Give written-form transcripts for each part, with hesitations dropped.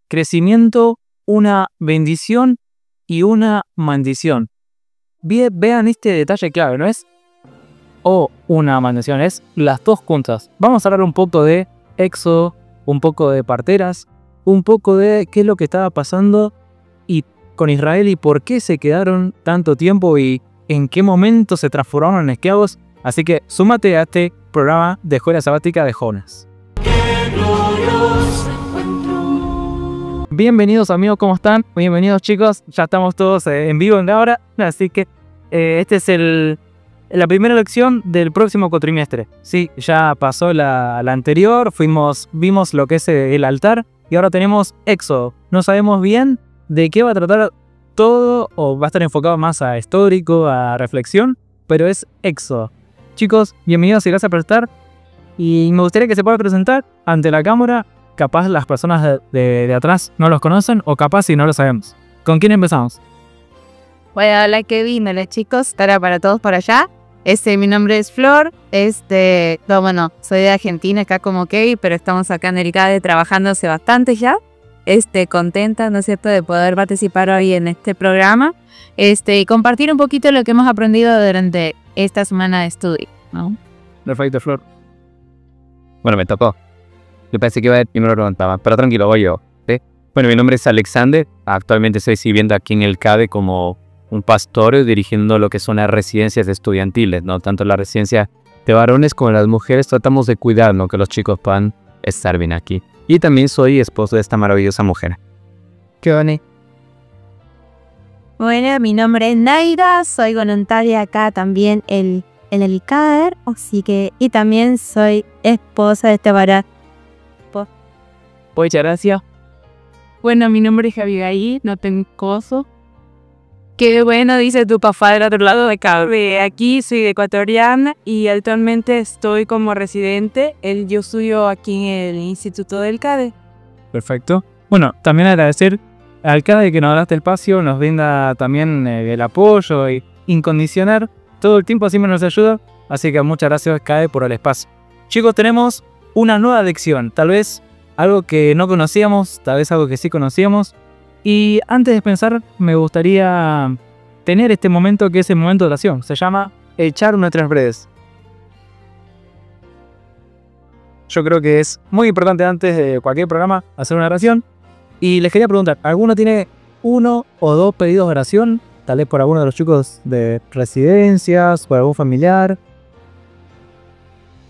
crecimiento, una bendición y una maldición. Vean este detalle clave, ¿no es? O una maldición, es las dos juntas. Vamos a hablar un poco de Éxodo, un poco de parteras, un poco de qué es lo que estaba pasando y con Israel y por qué se quedaron tanto tiempo y en qué momento se transformaron en esclavos. Así que súmate a este programa de Escuela Sabática de Jonas. Bienvenidos amigos, ¿cómo están? Bienvenidos chicos, ya estamos todos en vivo en la hora, así que este es la primera lección del próximo cuatrimestre. Sí, ya pasó la anterior, vimos lo que es el altar y ahora tenemos Éxodo. No sabemos bien de qué va a tratar todo o va a estar enfocado más a histórico, a reflexión, pero es Éxodo. Chicos, bienvenidos y gracias por estar. Y me gustaría que se pueda presentar ante la cámara. Capaz las personas de atrás no los conocen o capaz si no lo sabemos. ¿Con quién empezamos? Bueno, hola Kevin, hola chicos, estará para todos por allá. Mi nombre es Flor, soy de Argentina, acá como Kevin, pero estamos acá en el CADE trabajando hace bastante ya. Contenta, ¿no es cierto?, de poder participar hoy en este programa y compartir un poquito lo que hemos aprendido durante esta semana de estudio, ¿no? Perfecto, Flor. Bueno, me tocó. Yo pensé que iba a ir primero preguntaba, pero tranquilo, voy yo. ¿Sí? Bueno, mi nombre es Alexander. Actualmente estoy sirviendo aquí en el CADE como un pastor dirigiendo lo que son las residencias estudiantiles, ¿no? Tanto la residencia de varones como las mujeres tratamos de cuidar, ¿no?, que los chicos puedan estar bien aquí. Y también soy esposo de esta maravillosa mujer. ¿Qué Vani? Bueno, mi nombre es Naida, soy voluntaria acá también en el CADER, así que, y también soy esposa de este varón. Muchas gracias. Bueno, mi nombre es Abigail, no tengo coso. Qué bueno, dice tu papá del otro lado de CADE. Aquí soy ecuatoriana y actualmente estoy como residente. Yo estudio aquí en el Instituto del CADE. Perfecto. Bueno, también agradecer al CADE que nos da este espacio, nos brinda también el apoyo y incondicional. Todo el tiempo así nos ayuda. Así que muchas gracias CADE por el espacio. Chicos, tenemos una nueva lección. Tal vez algo que no conocíamos, tal vez algo que sí conocíamos. Y antes de pensar, me gustaría tener este momento que es el momento de oración. Se llama echar nuestras redes. Yo creo que es muy importante antes de cualquier programa hacer una oración. Y les quería preguntar, ¿alguno tiene uno o dos pedidos de oración? Tal vez por alguno de los chicos de residencias, por algún familiar.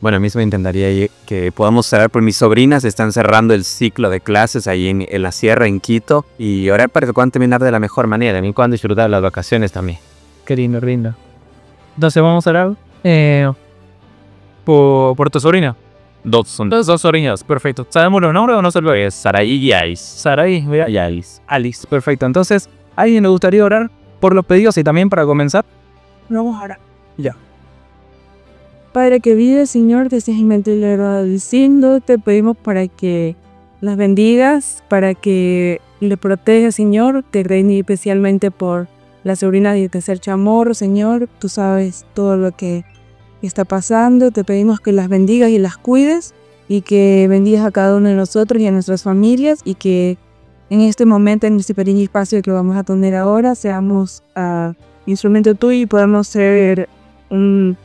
Bueno, a mí me intentaría que podamos cerrar, por mis sobrinas están cerrando el ciclo de clases ahí en la sierra, en Quito, y orar para que puedan terminar de la mejor manera, y puedan disfrutar las vacaciones también. Qué lindo, lindo. Entonces vamos a orar por tu sobrina. Dos sobrinas, perfecto. ¿Sabemos los nombres o no se lo es? Saraí y Alice. Saraí y Alice. Alice, perfecto. Entonces, ¿a alguien le gustaría orar por los pedidos y también para comenzar? Vamos a orar. Ya. Padre que vive, Señor, te seas agradeciendo, te pedimos para que las bendigas, para que le protejas, Señor, te reine especialmente por la sobrina de tercer chamorro, Señor, tú sabes todo lo que está pasando, te pedimos que las bendigas y las cuides y que bendigas a cada uno de nosotros y a nuestras familias y que en este momento, en este pequeño espacio que vamos a tener ahora, seamos instrumento tuyo y podamos ser un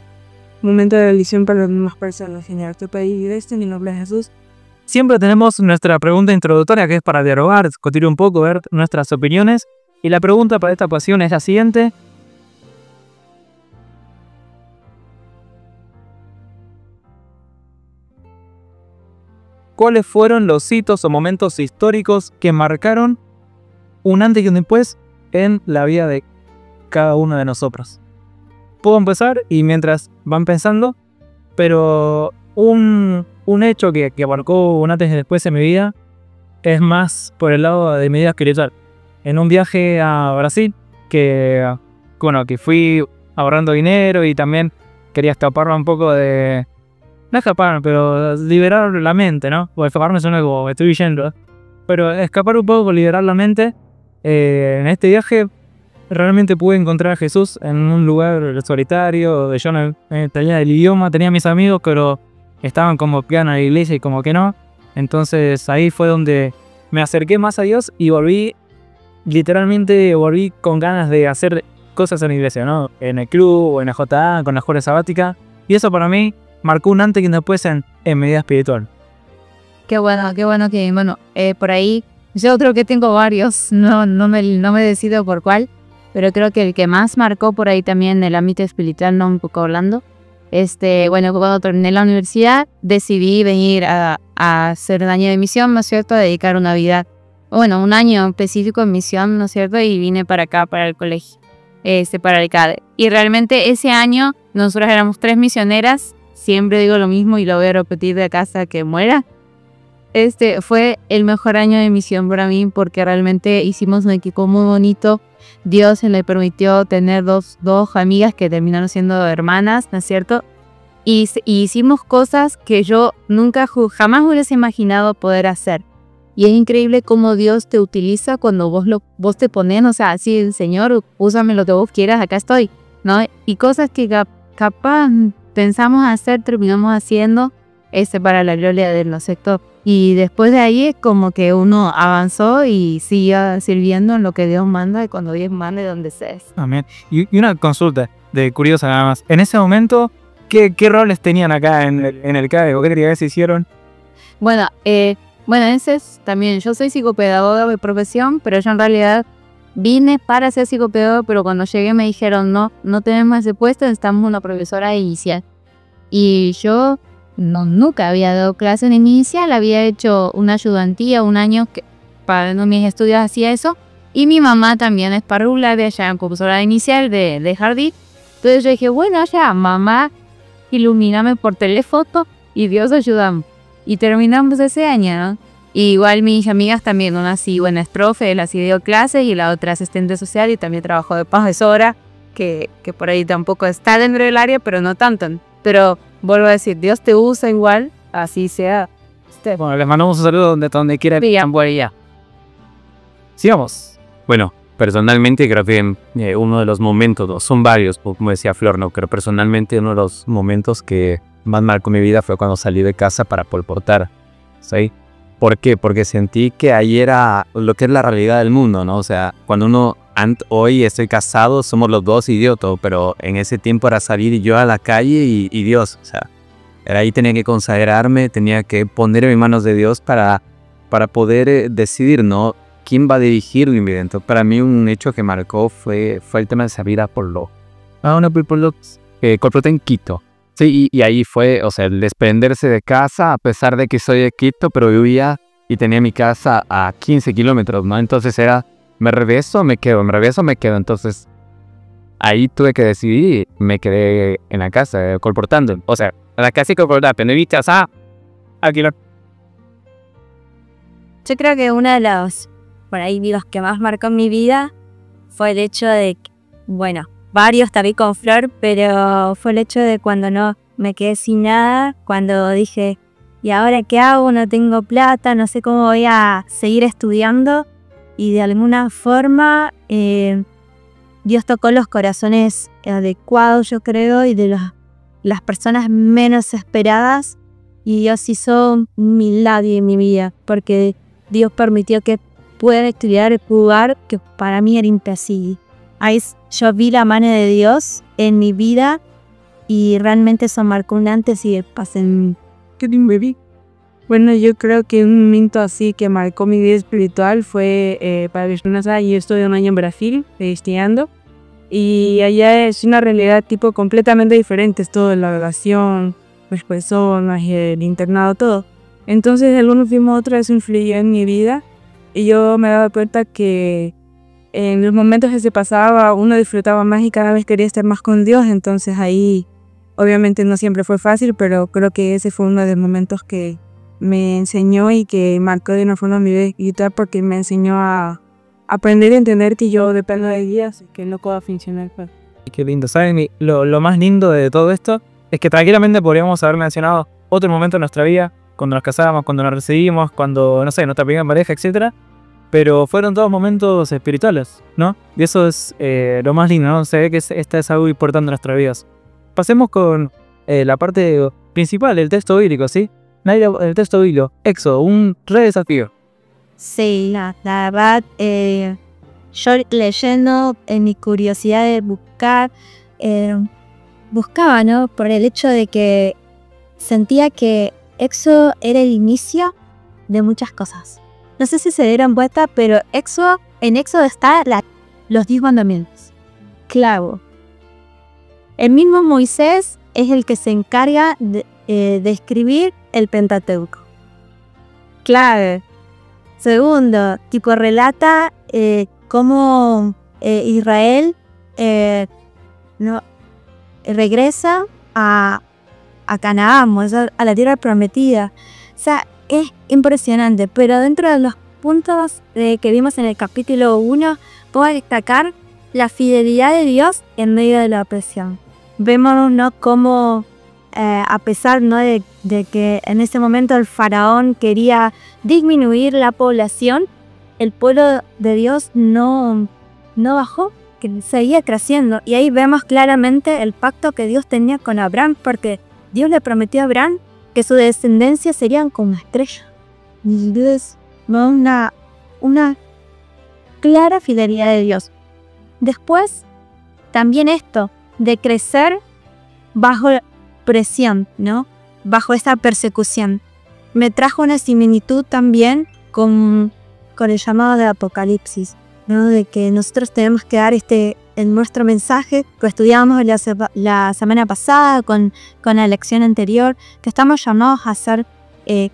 momento de bendición para las demás personas, Señor. Te pedí esto en el nombre de Jesús. Siempre tenemos nuestra pregunta introductoria que es para dialogar, discutir un poco, ver nuestras opiniones. Y la pregunta para esta ocasión es la siguiente. ¿Cuáles fueron los hitos o momentos históricos que marcaron un antes y un después en la vida de cada uno de nosotros? Puedo empezar y mientras van pensando, pero un hecho que marcó un antes y después en mi vida es más por el lado de mi vida espiritual. En un viaje a Brasil, que fui ahorrando dinero y también quería escaparme un poco de... No escapar, pero liberar la mente, ¿no? Porque escaparme suena como estoy yendo. Pero escapar un poco, liberar la mente. En este viaje realmente pude encontrar a Jesús en un lugar solitario. Yo no tenía el idioma, tenía mis amigos, pero estaban como que iban a la iglesia y como que no. Entonces ahí fue donde me acerqué más a Dios y literalmente volví con ganas de hacer cosas en la iglesia, ¿no? En el club o en la JA, con la escuela sabática. Y eso para mí marcó un antes y un después en mi vida espiritual. Qué bueno que, bueno, por ahí, yo creo que tengo varios, no me decido por cuál, pero creo que el que más marcó por ahí también en el ámbito espiritual, no un poco hablando, bueno, cuando terminé la universidad, decidí venir a hacer un año de misión, ¿no es cierto?, a dedicar una vida, bueno, un año específico en misión, ¿no es cierto?, y vine para acá, para el colegio, para el CADE. Y realmente ese año, nosotros éramos 3 misioneras, siempre digo lo mismo y lo voy a repetir de acá hasta que muera. Fue el mejor año de misión para mí porque realmente hicimos un equipo muy bonito. Dios le permitió tener dos amigas que terminaron siendo hermanas, ¿no es cierto? Y hicimos cosas que yo jamás hubiese imaginado poder hacer. Y es increíble cómo Dios te utiliza cuando vos te pones, o sea, así, Señor, úsame lo que vos quieras, acá estoy, ¿no? Y cosas que capaz pensamos hacer, terminamos haciendo, para la gloria de Él, ¿no es cierto? Y después de ahí es como que uno avanzó y sigue sirviendo en lo que Dios manda y cuando Dios manda y donde sea. Amén. Y una consulta de curiosa nada más. En ese momento, ¿qué roles tenían acá en el CAE? ¿O qué actividades se hicieron? Bueno, ese es también, yo soy psicopedagoga de profesión, pero yo en realidad vine para ser psicopedagoga, pero cuando llegué me dijeron, no tenemos ese puesto, necesitamos una profesora inicial. Y yo nunca había dado clase en inicial, había hecho una ayudantía un año que para mis estudios hacía eso, y mi mamá también es parvularia, ya profesora inicial de jardín. Entonces yo dije, bueno, ya mamá, ilumíname por teléfono y Dios ayúdame. Y terminamos ese año, ¿no? Y igual mis amigas también, una sí, buena es profe, la sí dio clases y la otra asistente social y también trabajó de profesora, que por ahí tampoco está dentro del área, pero no tanto. Pero vuelvo a decir, Dios te usa igual, así sea. Bueno, les mandamos un saludo donde quiera. Bien. Sigamos. Bueno, personalmente creo que uno de los momentos, son varios, como decía Flor, ¿no? Pero personalmente uno de los momentos que más marcó mi vida fue cuando salí de casa para colportar, ¿sí? ¿Por qué? Porque sentí que ahí era lo que es la realidad del mundo, ¿no? O sea, cuando hoy estoy casado, somos los dos idiotas, pero en ese tiempo era salir yo a la calle y Dios, o sea, era ahí tenía que consagrarme, tenía que poner en mis manos de Dios para poder decidir, ¿no? ¿Quién va a dirigir mi vida? Entonces, para mí un hecho que marcó fue el tema de salir a Porlo. Colporté en Quito. Sí, y ahí fue, o sea, el desprenderse de casa, a pesar de que soy de Quito, pero vivía y tenía mi casa a 15 kilómetros, ¿no? Entonces era, me regreso o me quedo, Entonces, ahí tuve que decidir y me quedé en la casa, colportando. O sea, en la casa y colportando, pero no viste, alquilar. Yo creo que uno de los que más marcó en mi vida fue el hecho de, bueno, varios también con Flor, pero fue el hecho de cuando no me quedé sin nada, cuando dije, ¿y ahora qué hago? No tengo plata, no sé cómo voy a seguir estudiando. Y de alguna forma Dios tocó los corazones adecuados, yo creo, y de las personas menos esperadas. Y Dios hizo un milagro en mi vida, porque Dios permitió que pueda estudiar el lugar que para mí era imposible. Ahí yo vi la mano de Dios en mi vida y realmente eso marcó un antes y después en mí. ¿Qué baby? Bueno, yo creo que un momento así que marcó mi vida espiritual fue para Vietnam. Yo estuve un año en Brasil estudiando y allá es una realidad tipo completamente diferente. Es todo la relación, las personas, el internado, todo. Entonces el uno fuimos otro, eso influyó en mi vida y yo me daba cuenta que en los momentos que se pasaba uno disfrutaba más y cada vez quería estar más con Dios. Entonces ahí obviamente no siempre fue fácil, pero creo que ese fue uno de los momentos que me enseñó y que marcó de una forma mi vida espiritual, porque me enseñó a aprender y entender que yo dependo de Dios y que no puedo funcionar. Qué lindo, ¿saben? Lo más lindo de todo esto es que tranquilamente podríamos haber mencionado otro momento en nuestra vida, cuando nos casamos, cuando nos recibimos, cuando, no sé, nuestra primera pareja, etc. Pero fueron todos momentos espirituales, ¿no? Y eso es lo más lindo, ¿no? Se ve que esta es algo importante en nuestras vidas. Pasemos con la parte principal del texto bíblico, ¿sí? El texto bíblico, Éxodo, un re desafío. Sí, la verdad, yo leyendo en mi curiosidad de buscar, buscaba, ¿no? Por el hecho de que sentía que Éxodo era el inicio de muchas cosas. No sé si se dieron cuenta, pero en Éxodo está los 10 mandamientos. Clavo. El mismo Moisés es el que se encarga de escribir el Pentateuco. Clave. Segundo, tipo relata cómo Israel regresa a Canaán, o sea, a la tierra prometida. O sea, es impresionante, pero dentro de los puntos que vimos en el capítulo 1, puedo destacar la fidelidad de Dios en medio de la opresión. Vemos, ¿no?, cómo a pesar, ¿no?, de que en ese momento el faraón quería disminuir la población, el pueblo de Dios no bajó, que seguía creciendo. Y ahí vemos claramente el pacto que Dios tenía con Abraham, porque Dios le prometió a Abraham que su descendencia serían como estrellas. Entonces, una clara fidelidad de Dios. Después, también esto de crecer bajo presión, ¿no? Bajo esa persecución. Me trajo una similitud también con el llamado de Apocalipsis, ¿no? De que nosotros tenemos que dar en nuestro mensaje que estudiamos la semana pasada con la lección anterior, que estamos llamados a ser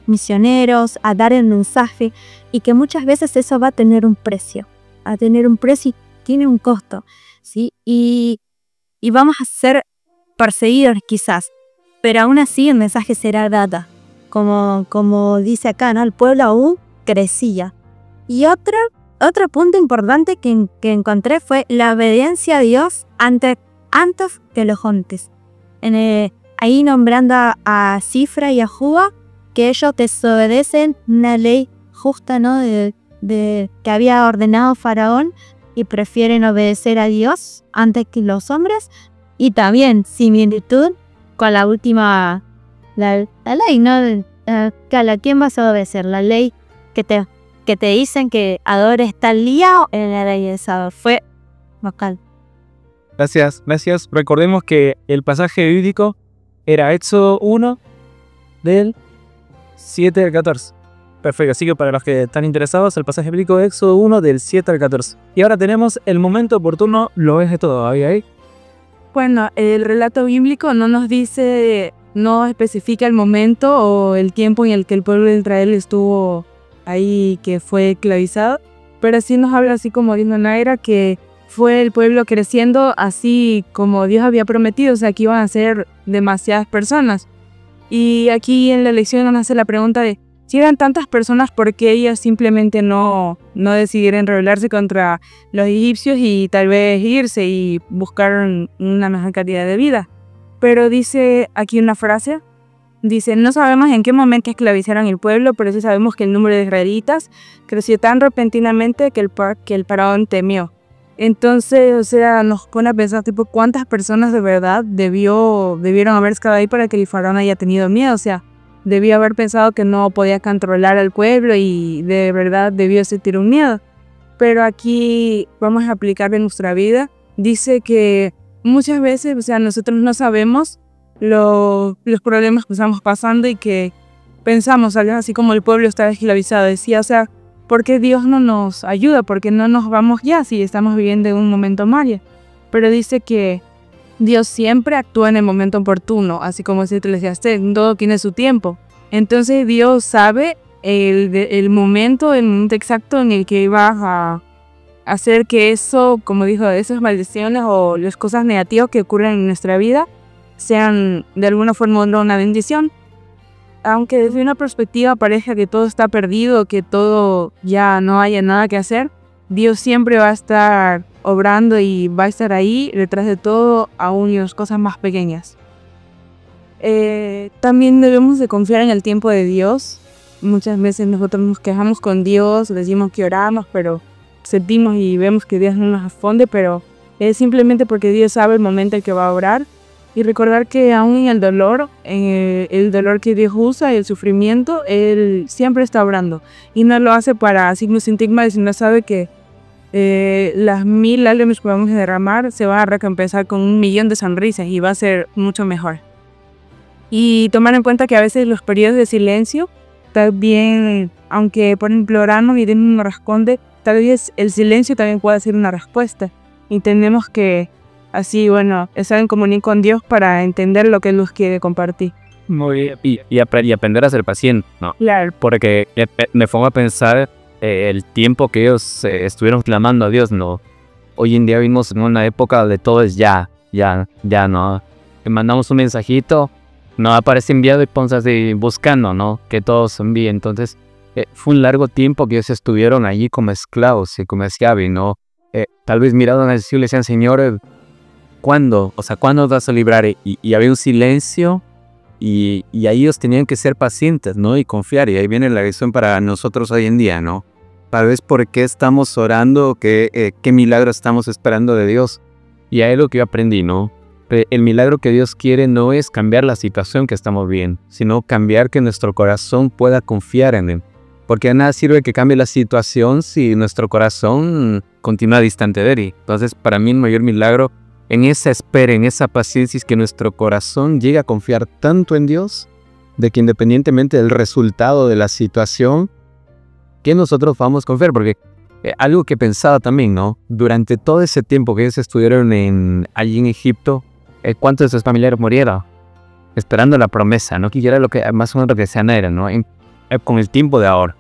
misioneros, a dar el mensaje, y que muchas veces eso va a tener un precio, y tiene un costo, ¿sí? Y vamos a ser perseguidos quizás, pero aún así el mensaje será dado, como dice acá, ¿no? El pueblo aún crecía. Y otro punto importante que encontré fue la obediencia a Dios antes que los antes. Ahí nombrando a Cifra y a Juba, que ellos desobedecen una ley justa, ¿no?, que había ordenado Faraón, y prefieren obedecer a Dios antes que los hombres. Y también similitud con la última, la ley, ¿no? ¿A quién vas a obedecer? La ley que te dicen que adores tal día, o en la ley de sábado. Fue vocal. Gracias. Recordemos que el pasaje bíblico era Éxodo 1 del 7 al 14. Perfecto, así que para los que están interesados, el pasaje bíblico de Éxodo 1 del 7 al 14. Y ahora tenemos el momento oportuno, lo ves de todo, ahí. Bueno, el relato bíblico no nos dice, no especifica el momento o el tiempo en el que el pueblo de Israel estuvo ahí, que fue esclavizado, pero sí nos habla, así como dijo Naira, que fue el pueblo creciendo así como Dios había prometido, o sea, que iban a ser demasiadas personas. Y aquí en la lección nos hace la pregunta de, si eran tantas personas, ¿por qué ellas simplemente no decidieron rebelarse contra los egipcios y tal vez irse y buscar una mejor calidad de vida? Pero dice aquí una frase, dice, no sabemos en qué momento esclavizaron el pueblo, pero sí sabemos que el número de israelitas creció tan repentinamente que el faraón temió. Entonces, o sea, nos pone a pensar, tipo, ¿cuántas personas de verdad debieron haber estado ahí para que el faraón haya tenido miedo? O sea, debió haber pensado que no podía controlar al pueblo y de verdad debió sentir un miedo. Pero aquí vamos a aplicar en nuestra vida. Dice que muchas veces, o sea, nosotros no sabemos los problemas que estamos pasando y que pensamos, así como el pueblo estaba esclavizado. Decía, o sea, ¿por qué Dios no nos ayuda? ¿Por qué no nos vamos ya si estamos viviendo en un momento malo? Pero dice que Dios siempre actúa en el momento oportuno, así como si te le decía, todo tiene su tiempo. Entonces Dios sabe el momento exacto en el que vas a hacer que eso, como dijo, esas maldiciones o las cosas negativas que ocurren en nuestra vida sean de alguna forma una bendición. Aunque desde una perspectiva parezca que todo está perdido, que todo ya no haya nada que hacer, Dios siempre va a estar obrando y va a estar ahí detrás de todo, aún en las cosas más pequeñas. También debemos de confiar en el tiempo de Dios. Muchas veces nosotros nos quejamos con Dios, decimos que oramos, pero sentimos y vemos que Dios no nos responde, pero es simplemente porque Dios sabe el momento en que va a orar. Y recordar que aún en el dolor que Dios usa, el sufrimiento, Él siempre está obrando. Y no lo hace para signos sin estigmas, sino sabe que las 1000 lágrimas que vamos a derramar se van a recompensar con 1.000.000 de sonrisas y va a ser mucho mejor. Y tomar en cuenta que a veces los periodos de silencio, también, aunque por ejemplo oramos y Dios no nos responde, tal vez el silencio también puede ser una respuesta. Y tenemos que así, estar en comunión con Dios para entender lo que Él nos quiere compartir. Muy bien. Y aprender a ser paciente, ¿no? Claro. Porque me pongo a pensar el tiempo que ellos estuvieron clamando a Dios, ¿no? Hoy en día vivimos en una época de todo es ya, ¿no? Que mandamos un mensajito, no aparece enviado y ponse así buscando, ¿no? Que todos envíen. Entonces, fue un largo tiempo que ellos estuvieron allí como esclavos y como esclavos, ¿no? Tal vez miraron al cielo y decían, Señor, ¿cuándo? O sea, ¿cuándo nos vas a librar? Y había un silencio y ahí ellos tenían que ser pacientes, ¿no? Y confiar. Y ahí viene la lección para nosotros hoy en día, ¿no? Tal vez por qué estamos orando, qué milagro estamos esperando de Dios. Y ahí es lo que yo aprendí, ¿no? El milagro que Dios quiere no es cambiar la situación que estamos viendo, sino cambiar que nuestro corazón pueda confiar en Él. Porque de nada sirve que cambie la situación si nuestro corazón continúa distante de Él. Entonces, para mí el mayor milagro en esa espera, en esa paciencia, es que nuestro corazón llegue a confiar tanto en Dios, de que independientemente del resultado de la situación, que nosotros vamos a confiar. Porque algo que pensaba también, ¿no? Durante todo ese tiempo que ellos estuvieron allí en Egipto, ¿cuántos de sus familiares murieron? Esperando la promesa, ¿no? Que era lo que más o menos lo que decían era, ¿no? Con el tiempo de ahora.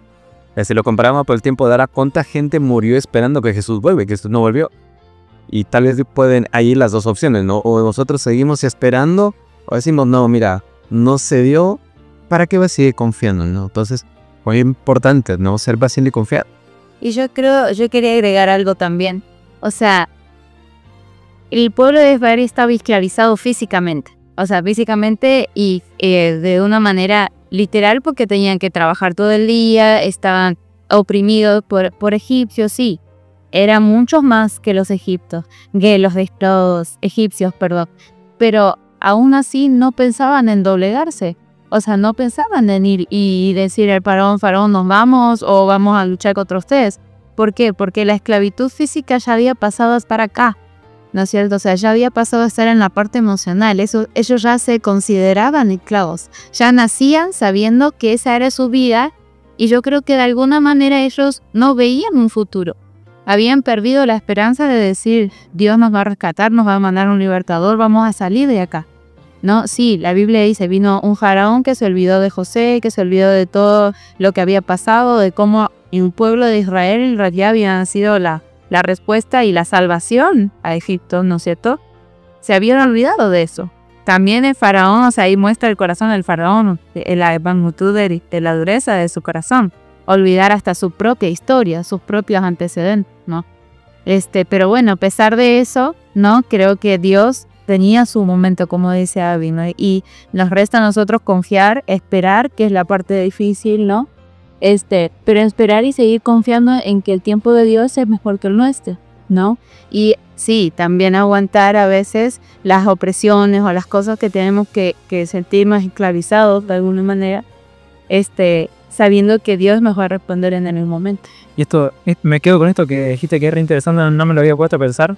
Si lo comparamos por el tiempo de ahora, ¿cuánta gente murió esperando que Jesús vuelva y que Jesús no volvió? Y tal vez pueden ahí las dos opciones, ¿no? O nosotros seguimos esperando, o decimos, no, mira, no se dio, ¿para qué va a seguir confiando, no? Entonces, muy importante, ¿no? Ser paciente y confiar. Y yo quería agregar algo también. O sea, el pueblo de Israel estaba esclavizado físicamente. O sea, físicamente y de una manera literal, porque tenían que trabajar todo el día, estaban oprimidos por egipcios, sí. Eran muchos más que los egipcios, pero aún así no pensaban en doblegarse. O sea, no pensaban en ir y decir al faraón, nos vamos o vamos a luchar contra ustedes. ¿Por qué? Porque la esclavitud física ya había pasado para acá, ¿no es cierto? O sea, ya había pasado a estar en la parte emocional. Ellos ya se consideraban esclavos, ya nacían sabiendo que esa era su vida, y yo creo que de alguna manera ellos no veían un futuro. Habían perdido la esperanza de decir, Dios nos va a rescatar, nos va a mandar un libertador, vamos a salir de acá. No, sí, la Biblia dice, vino un faraón que se olvidó de José, que se olvidó de todo lo que había pasado, de cómo en un pueblo de Israel en realidad habían sido la respuesta y la salvación a Egipto, ¿no es cierto? Se habían olvidado de eso. También el faraón, o sea, ahí muestra el corazón del faraón, la magnitud de la dureza de su corazón. Olvidar hasta su propia historia, sus propios antecedentes, ¿no? Pero bueno, a pesar de eso, ¿no? Creo que Dios tenía su momento, como dice Abby, ¿no? Y nos resta a nosotros confiar, esperar, que es la parte difícil, ¿no? Pero esperar y seguir confiando en que el tiempo de Dios es mejor que el nuestro, ¿no? Y sí, también aguantar a veces las opresiones o las cosas que tenemos que sentirnos esclavizados de alguna manera, sabiendo que Dios nos va a responder en el momento. Y esto, me quedo con esto que dijiste, que es re interesante, no me lo había puesto a pensar.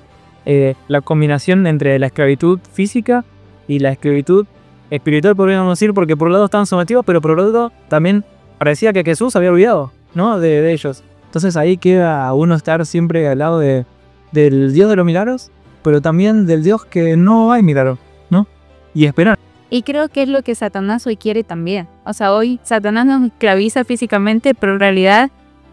La combinación entre la esclavitud física y la esclavitud espiritual, podríamos decir, porque por un lado estaban sometidos, pero por otro lado también parecía que Jesús había olvidado, ¿no? de ellos. Entonces ahí queda a uno estar siempre al lado del Dios de los milagros, pero también del Dios que no hay milagros, ¿no? Y esperar. Y creo que es lo que Satanás hoy quiere también. O sea, hoy Satanás nos esclaviza físicamente, pero en realidad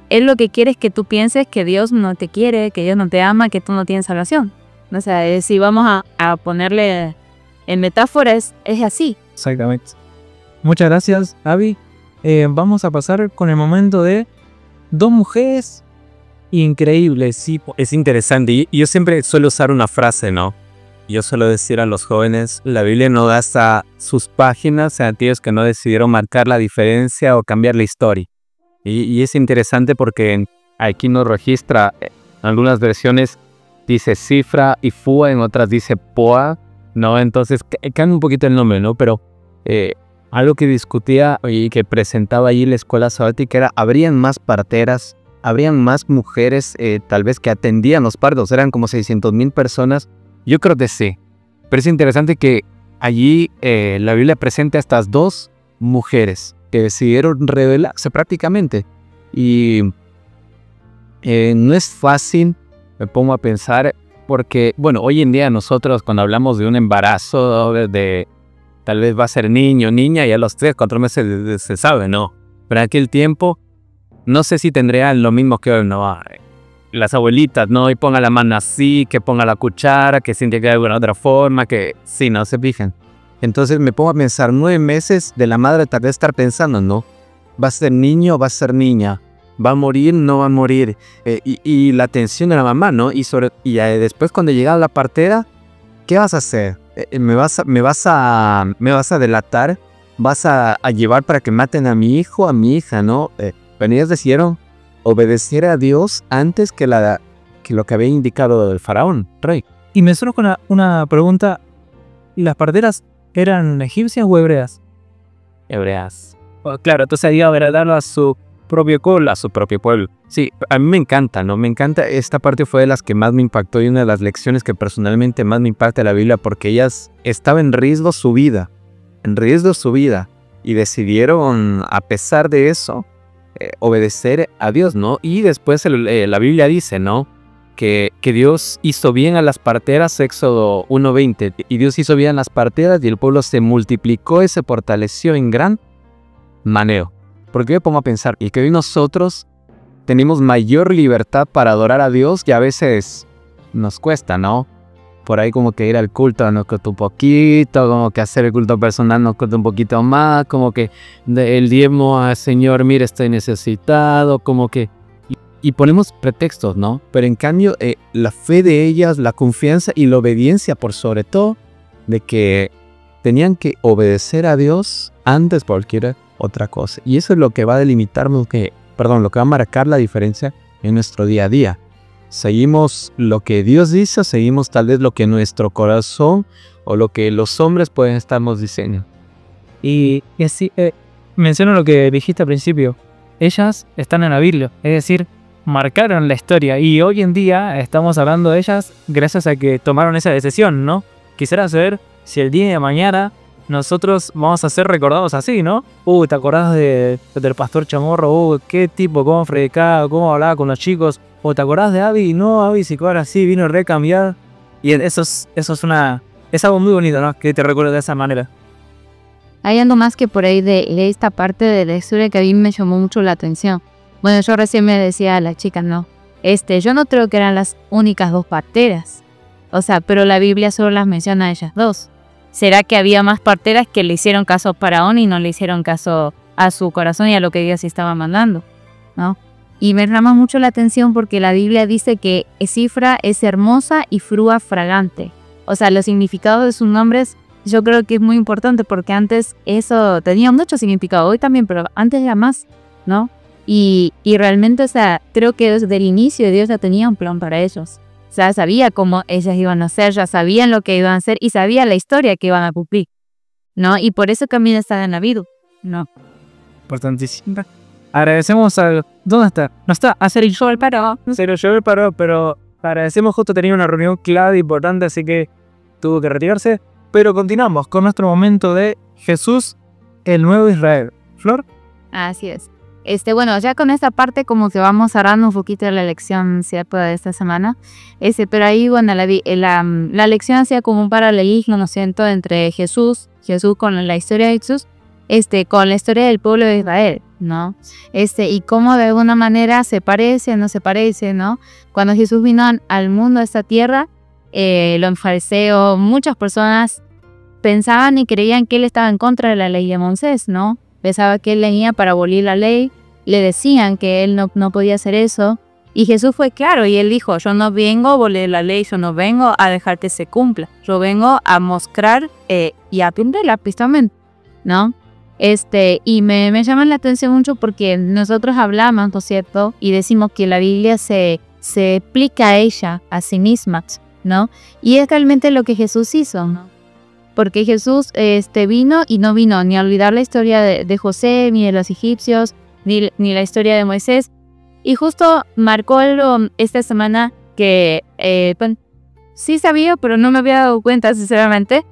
él lo que quiere es que tú pienses que Dios no te quiere, que Dios no te ama, que tú no tienes salvación. O sea, si vamos a ponerle en metáforas, es así. Exactamente. Muchas gracias, Abby. Vamos a pasar con el momento de dos mujeres increíbles. Sí, es interesante. Y yo siempre suelo usar una frase, ¿no? Yo suelo decir a los jóvenes, la Biblia no da hasta sus páginas a aquellos que no decidieron marcar la diferencia o cambiar la historia. Y es interesante porque aquí nos registra, en algunas versiones dice Cifra y Fua, en otras dice Poa, ¿no? Entonces cambia un poquito el nombre, ¿no? Pero algo que discutía y que presentaba allí la escuela sabática era, habrían más parteras, habrían más mujeres tal vez que atendían los partos, eran como 600,000 personas. Yo creo que sí, pero es interesante que allí la Biblia presenta a estas dos mujeres que decidieron rebelarse prácticamente. Y no es fácil, me pongo a pensar, porque, bueno, hoy en día nosotros cuando hablamos de un embarazo, de tal vez va a ser niño, niña, y a los 3, 4 meses se sabe, ¿no? Pero en aquel tiempo, no sé si tendrían lo mismo que hoy, ¿no? Las abuelitas, ¿no? Y ponga la mano así, que ponga la cuchara, que siente que de alguna otra forma, que sí, no se fijan. Entonces me pongo a pensar, 9 meses de la madre tal vez estar pensando, ¿no? ¿Va a ser niño o va a ser niña? ¿Va a morir? ¿No va a morir? Y la atención de la mamá, ¿no? Y después cuando llega la partera, ¿qué vas a hacer? ¿Me vas a delatar? ¿Vas a llevar para que maten a mi hijo, a mi hija, ¿no? Pero ellas decidieron obedecer a Dios antes que lo que había indicado el faraón, rey. Y me suena con una pregunta. ¿Las parteras eran egipcias o hebreas? Hebreas. Claro, entonces iba a heredarlo a su propio pueblo. Sí, a mí me encanta, ¿no? Me encanta. Esta parte fue de las que más me impactó y una de las lecciones que personalmente más me impacta de la Biblia, porque ellas estaban en riesgo su vida, y decidieron, a pesar de eso, obedecer a Dios, ¿no? Y después la Biblia dice, ¿no? Que Dios hizo bien a las parteras, Éxodo 1:20, y Dios hizo bien a las parteras y el pueblo se multiplicó y se fortaleció en gran manera. Porque me pongo a pensar, y que hoy nosotros tenemos mayor libertad para adorar a Dios, que a veces nos cuesta, ¿no? Por ahí como que ir al culto nos cuesta un poquito, como que hacer el culto personal nos cuesta un poquito más, como que el diezmo al Señor, mire, estoy necesitado, como que... Y ponemos pretextos, ¿no? Pero en cambio, la fe de ellas, la confianza y la obediencia por sobre todo, de que tenían que obedecer a Dios antes por cualquier otra cosa. Y eso es lo que va a delimitar, lo que va a marcar la diferencia en nuestro día a día. Seguimos lo que Dios dice, seguimos tal vez lo que nuestro corazón o lo que los hombres pueden estarnos diciendo. Y así, menciono lo que dijiste al principio. Ellas están en la Biblia, es decir, marcaron la historia. Y hoy en día estamos hablando de ellas gracias a que tomaron esa decisión, ¿no? Quisiera saber si el día de mañana nosotros vamos a ser recordados así, ¿no? ¿Te acordás del pastor Chamorro? ¿Qué tipo, cómo predicaba, cómo hablaba con los chicos? ¿O te acordás de Abby? No, Abby sí que ahora sí vino a recambiar. Y eso es algo muy bonito, ¿no? Que te recuerde de esa manera. Hay algo más que por ahí de esta parte de la historia que a mí me llamó mucho la atención. Bueno, yo recién me decía a las chicas, ¿no? Yo no creo que eran las únicas dos parteras. O sea, pero la Biblia solo las menciona a ellas dos. ¿Será que había más parteras que le hicieron caso a Faraón y no le hicieron caso a su corazón y a lo que Dios estaba mandando? ¿No? Y me llama mucho la atención porque la Biblia dice que Cifra es hermosa y frúa fragante. O sea, los significados de sus nombres yo creo que es muy importante porque antes eso tenía mucho significado, hoy también, pero antes era más, ¿no? Y realmente, o sea, creo que desde el inicio Dios ya tenía un plan para ellos. O sea, sabía cómo ellas iban a ser, ya sabían lo que iban a hacer y sabía la historia que iban a cumplir, ¿no? Y por eso también está en la vida, ¿no? Importantísimo. Agradecemos al... ¿Dónde está? No está. Se lo llevó el paro, pero agradecemos, justo tenía una reunión clave importante, así que tuvo que retirarse. Pero continuamos con nuestro momento de Jesús, el nuevo Israel. ¿Flor? Así es. Bueno, ya con esta parte como que vamos cerrando un poquito de la lección cierta de esta semana. Pero ahí, bueno, la lección hacía como un paralelismo, ¿no es cierto?, entre Jesús con la historia de Jesús, con la historia del pueblo de Israel, ¿no? Y cómo de alguna manera se parece, no se parece, ¿no? Cuando Jesús vino al mundo, a esta tierra, los fariseos, muchas personas pensaban y creían que él estaba en contra de la ley de Moisés, ¿no? Pensaba que él venía para abolir la ley, le decían que él no podía hacer eso, y Jesús fue claro, y él dijo, yo no vengo a abolir la ley, yo no vengo a dejar que se cumpla, yo vengo a mostrar y a aprenderla, precisamente, ¿no? Y me llama la atención mucho porque nosotros hablamos, ¿no es cierto?, y decimos que la Biblia se explica a ella, a sí misma, ¿no? Y es realmente lo que Jesús hizo, ¿no? porque Jesús vino y no vino ni a olvidar la historia de José, ni de los egipcios, ni la historia de Moisés. Y justo marcó algo esta semana que sí sabía, pero no me había dado cuenta, sinceramente.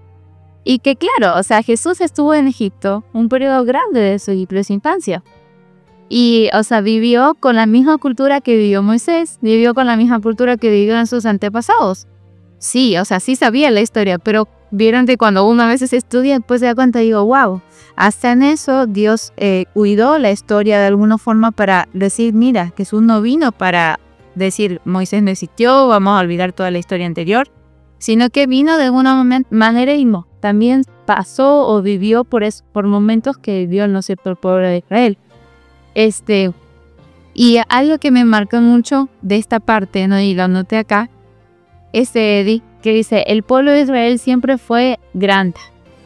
Y que claro, o sea, Jesús estuvo en Egipto un periodo grande de su infancia. Y, o sea, vivió con la misma cultura que vivió Moisés, vivió con la misma cultura que vivieron sus antepasados. Sí, o sea, sí sabía la historia, pero vieron que cuando uno a veces estudia, después se da cuenta y digo, wow, hasta en eso Dios cuidó la historia de alguna forma para decir, mira, Jesús no vino para decir, Moisés no existió, vamos a olvidar toda la historia anterior, sino que vino de alguna manera y también pasó o vivió por momentos que vivió, no sé, por el pueblo de Israel. Y algo que me marcó mucho de esta parte, ¿no? Y lo anoté acá, que dice, el pueblo de Israel siempre fue grande,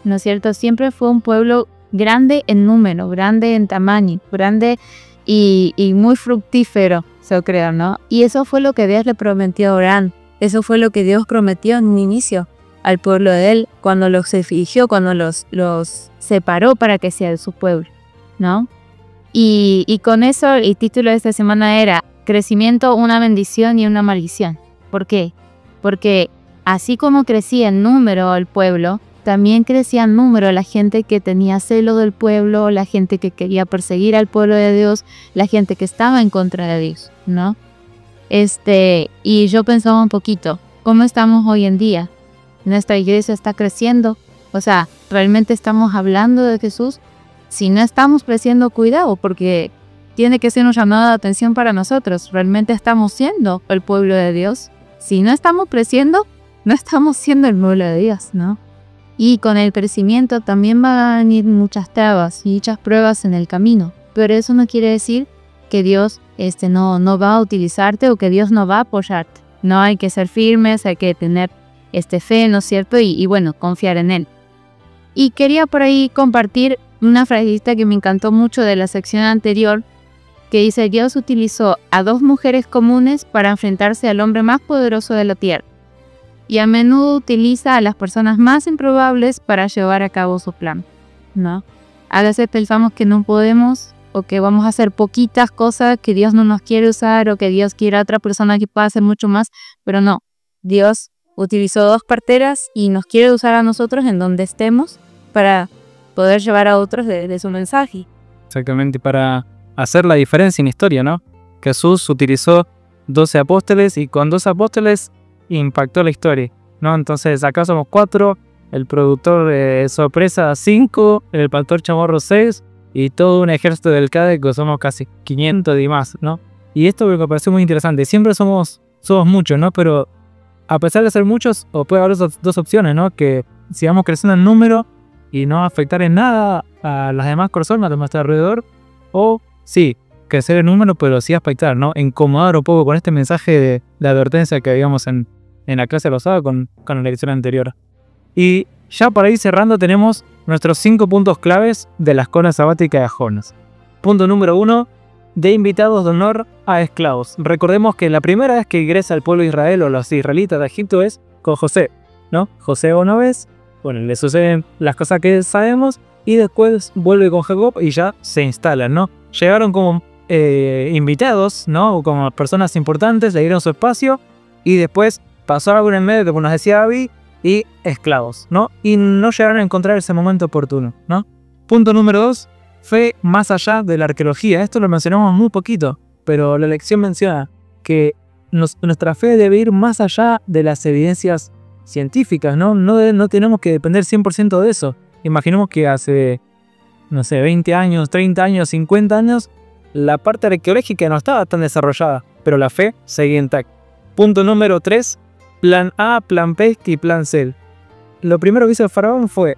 ¿no es cierto? Siempre fue un pueblo grande en número, grande en tamaño, grande y muy fructífero, yo creo, ¿no? Y eso fue lo que Dios le prometió a Abraham. Eso fue lo que Dios prometió en un inicio al pueblo de él, cuando los eligió, cuando los separó para que sea de su pueblo, ¿no? Y con eso el título de esta semana era Crecimiento, una bendición y una maldición. ¿Por qué? Porque así como crecía en número el pueblo, también crecía en número la gente que tenía celo del pueblo, la gente que quería perseguir al pueblo de Dios, la gente que estaba en contra de Dios, ¿no? Y yo pensaba un poquito, ¿cómo estamos hoy en día? Nuestra iglesia está creciendo, o sea, ¿realmente estamos hablando de Jesús? Si no estamos prestando cuidado, porque tiene que ser un llamado de atención para nosotros, ¿realmente estamos siendo el pueblo de Dios? Si no estamos creciendo, no estamos siendo el pueblo de Dios, ¿no? Y con el crecimiento también van a venir muchas trabas y muchas pruebas en el camino, pero eso no quiere decir que Dios no va a utilizarte o que Dios no va a apoyarte. No, hay que ser firmes, hay que tener fe, ¿no es cierto? Y bueno, confiar en Él. Y quería por ahí compartir una frasecita que me encantó mucho de la sección anterior, que dice, Dios utilizó a 2 mujeres comunes para enfrentarse al hombre más poderoso de la tierra. Y a menudo utiliza a las personas más improbables para llevar a cabo su plan, ¿no? A veces pensamos que no podemos, o que vamos a hacer poquitas cosas, que Dios no nos quiere usar, o que Dios quiere a otra persona que pueda hacer mucho más, pero no. Dios utilizó 2 parteras y nos quiere usar a nosotros en donde estemos para poder llevar a otros de su mensaje. Exactamente, para hacer la diferencia en historia, ¿no? Jesús utilizó 12 apóstoles y con 2 apóstoles impactó la historia, ¿no? Entonces acá somos 4, el productor de sorpresa 5, el pastor chamorro 6 y todo un ejército del CADE que somos casi 500 y más, ¿no? Y esto me pareció muy interesante. Siempre somos muchos, ¿no? Pero a pesar de ser muchos, o puede haber 2 opciones, ¿no? Que sigamos creciendo en número y no afectar en nada a las demás personas de nuestro alrededor, o sí, crecer en número, pero sí afectar, ¿no? Incomodar un poco con este mensaje de advertencia que habíamos en la clase rosada con la lección anterior. Y ya para ir cerrando tenemos nuestros 5 puntos claves de la escuela sabática de Jonas. Punto número 1, de invitados de honor a esclavos. Recordemos que la primera vez que ingresa el pueblo de Israel o los israelitas de Egipto es con José, ¿no? José una vez, bueno, le suceden las cosas que sabemos y después vuelve con Jacob y ya se instalan, ¿no? Llegaron como invitados, ¿no? O como personas importantes, le dieron su espacio y después pasó algo en el medio, como nos decía Abby, y esclavos, ¿no? Y no llegaron a encontrar ese momento oportuno, ¿no? Punto número 2, fe más allá de la arqueología. Esto lo mencionamos muy poquito, pero la lección menciona que nuestra fe debe ir más allá de las evidencias científicas, ¿no? No tenemos que depender 100% de eso. Imaginemos que hace, no sé, 20 años, 30 años, 50 años, la parte arqueológica no estaba tan desarrollada, pero la fe seguía intacta. Punto número 3, plan A, plan B y plan C. Lo primero que hizo el faraón fue,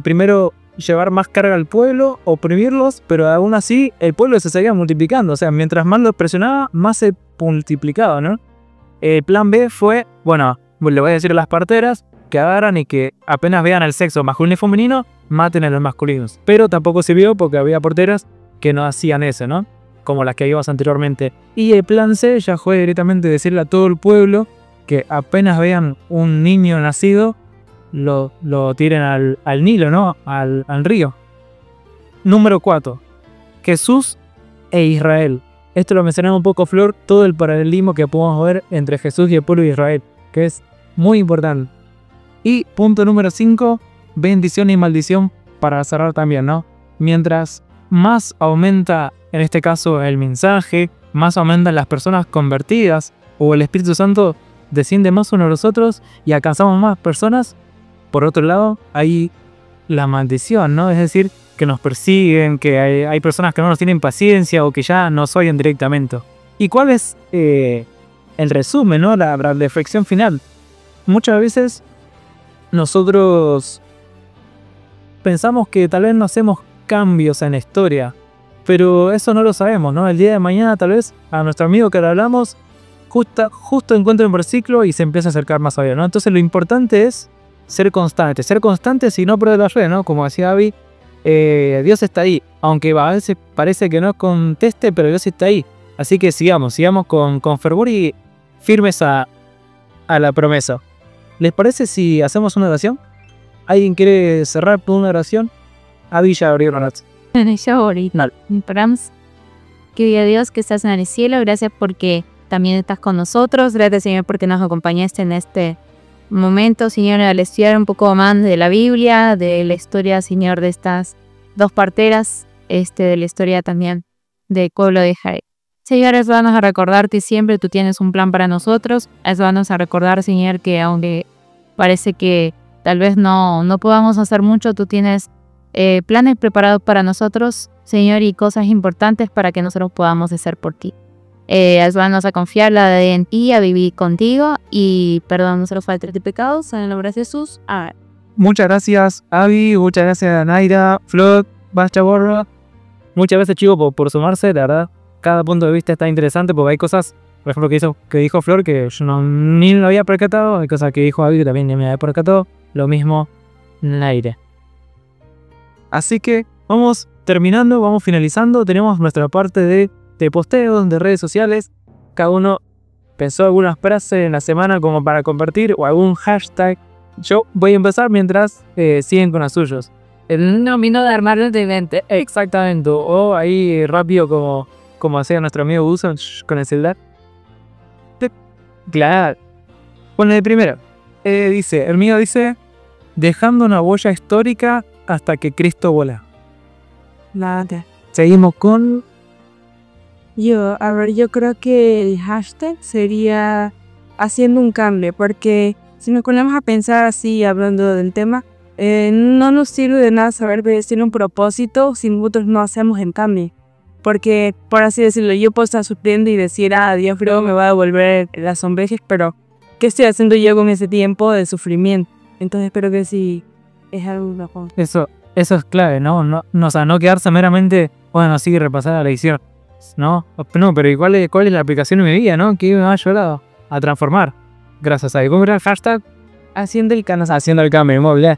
primero, llevar más carga al pueblo, oprimirlos, pero aún así el pueblo se seguía multiplicando. O sea, mientras más lo presionaba, más se multiplicaba, ¿no? El plan B fue, bueno, le voy a decir a las parteras que agarran y que apenas vean el sexo masculino y femenino, maten a los masculinos. Pero tampoco sirvió porque había parteras que no hacían eso, ¿no? Como las que vimos anteriormente. Y el plan C ya fue directamente decirle a todo el pueblo que apenas vean un niño nacido, lo tiren al Nilo, ¿no? Al río. Número 4. Jesús e Israel. Esto lo mencionaba un poco Flor, todo el paralelismo que podemos ver entre Jesús y el pueblo de Israel, que es muy importante. Y punto número 5, bendición y maldición para cerrar también, ¿no? Mientras más aumenta, en este caso, el mensaje, más aumentan las personas convertidas, o el Espíritu Santo desciende más sobre nosotros y alcanzamos más personas, por otro lado, hay la maldición, ¿no? Es decir, que nos persiguen, que hay personas que no nos tienen paciencia o que ya nos oyen directamente. ¿Y cuál es el resumen, ¿no? La reflexión final? Muchas veces nosotros pensamos que tal vez no hacemos cambios en la historia, pero eso no lo sabemos, ¿no? El día de mañana tal vez a nuestro amigo que le hablamos justo encuentra un versículo y se empieza a acercar más a Dios, ¿no? Entonces lo importante es ser constantes y no perder la fe, ¿no? Como decía Abby, Dios está ahí, aunque a veces parece que no conteste, pero Dios está ahí. Así que sigamos con fervor y firmes a la promesa. ¿Les parece si hacemos una oración? ¿Alguien quiere cerrar con una oración? Abby ya abrió la oración. Yo ahorita. Oramos. Querido Dios que estás en el cielo, gracias porque también estás con nosotros. Gracias, Señor, porque nos acompañaste en este momento, Señor, al estudiar un poco más de la Biblia, de la historia, Señor, de estas dos parteras, de la historia también del pueblo de Israel. Señor, ayúdanos a recordarte siempre, tú tienes un plan para nosotros. Ayúdanos a recordar, Señor, que aunque parece que tal vez no podamos hacer mucho, tú tienes planes preparados para nosotros, Señor, y cosas importantes para que nosotros podamos hacer por ti. Ayúdanos a confiar en ti, a vivir contigo y perdónanos los faltas de pecados. En el nombre de Jesús. Amén. Muchas gracias, Abby. Muchas gracias, Naira, Flor, Basta Borra. Muchas gracias, chicos, por sumarse. La verdad, cada punto de vista está interesante porque hay cosas, por ejemplo, que dijo Flor que yo ni lo había percatado. Hay cosas que dijo Abby que también ni me había percatado. Lo mismo, Naira. Así que vamos terminando, vamos finalizando. Tenemos nuestra parte de posteos, de redes sociales. Cada uno pensó algunas frases en la semana como para compartir o algún hashtag. Yo voy a empezar mientras siguen con las suyos. El nomino de armarlo de mente. Exactamente. O ahí rápido como hacía nuestro amigo Uso con el celular. Claro. Bueno, el primero. El mío dice, dejando una huella histórica hasta que Cristo vuela. Nada. Seguimos con... Yo creo que el hashtag sería haciendo un cambio, porque si nos ponemos a pensar así, hablando del tema, no nos sirve de nada saber decir un propósito si nosotros no hacemos el cambio. Porque, por así decirlo, yo puedo estar sufriendo y decir, Dios creo me va a devolver las ovejas, pero ¿qué estoy haciendo yo con ese tiempo de sufrimiento? Entonces espero que sí es algo mejor. Eso es clave, ¿no? O sea, no quedarse meramente, bueno, sí, repasar la lección. No, pero ¿cuál es la aplicación en mi vida, no? Que me ha ayudado a transformar. Gracias a ¿cómo era el hashtag? Haciendo el cambio inmóvil.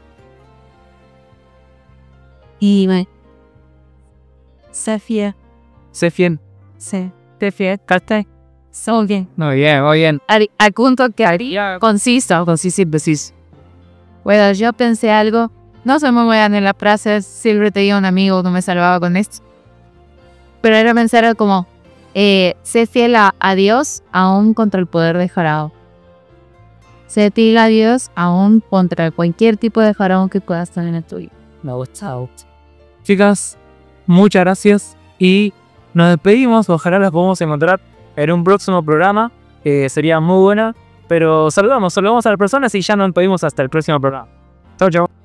Y bueno. Sefia. Sefien. Sefia. Hashtag. So bien. Muy bien. Al punto que haría conciso. Bueno, yo pensé algo. No se me vayan en la frase. Siempre tenía un amigo que me salvaba con esto. Pero era pensar como, sé fiel a Dios aún contra el poder de Faraón. Sé fiel a Dios aún contra cualquier tipo de Faraón que pueda estar en el tuyo. Me gusta. Chicas, muchas gracias y nos despedimos. Ojalá las podamos encontrar en un próximo programa. Sería muy buena. Pero saludamos a las personas y ya nos despedimos hasta el próximo programa. Chau, chau.